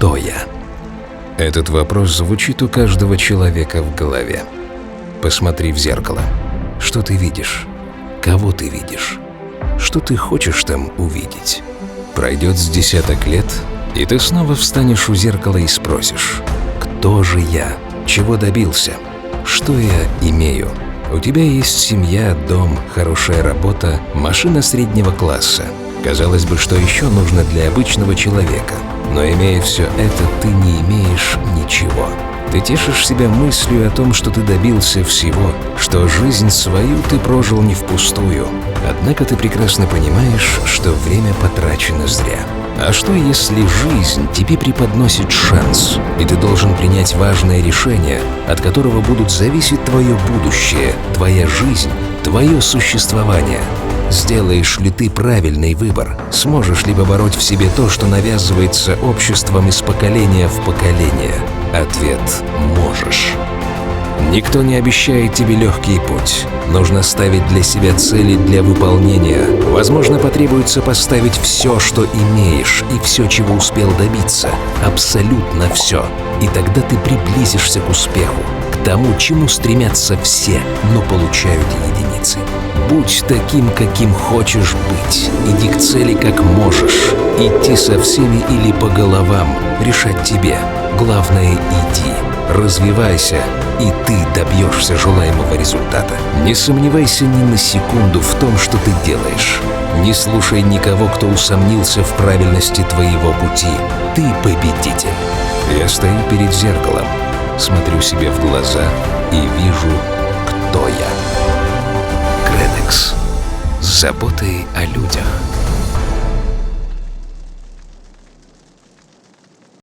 Кто я? Этот вопрос звучит у каждого человека в голове. Посмотри в зеркало. Что ты видишь? Кого ты видишь? Что ты хочешь там увидеть? Пройдет с десяток лет, и ты снова встанешь у зеркала и спросишь: кто же я? Чего добился? Что я имею? У тебя есть семья, дом, хорошая работа, машина среднего класса. Казалось бы, что еще нужно для обычного человека? Но имея все это, ты не имеешь ничего. Ты тешишь себя мыслью о том, что ты добился всего, что жизнь свою ты прожил не впустую. Однако ты прекрасно понимаешь, что время потрачено зря. А что, если жизнь тебе преподносит шанс, и ты должен принять важное решение, от которого будут зависеть твое будущее, твоя жизнь, твое существование? Сделаешь ли ты правильный выбор? Сможешь ли побороть в себе то, что навязывается обществом из поколения в поколение? Ответ – можешь. Никто не обещает тебе легкий путь. Нужно ставить для себя цели для выполнения. Возможно, потребуется поставить все, что имеешь, и все, чего успел добиться. Абсолютно все. И тогда ты приблизишься к успеху, к тому, чему стремятся все, но получают единицы. Будь таким, каким хочешь быть. Иди к цели, как можешь. Идти со всеми или по головам – решать тебе. Главное – иди. Развивайся, и ты добьешься желаемого результата. Не сомневайся ни на секунду в том, что ты делаешь. Не слушай никого, кто усомнился в правильности твоего пути. Ты победитель. Я стою перед зеркалом, смотрю себе в глаза и вижу, кто я. Кредекс. С заботой о людях.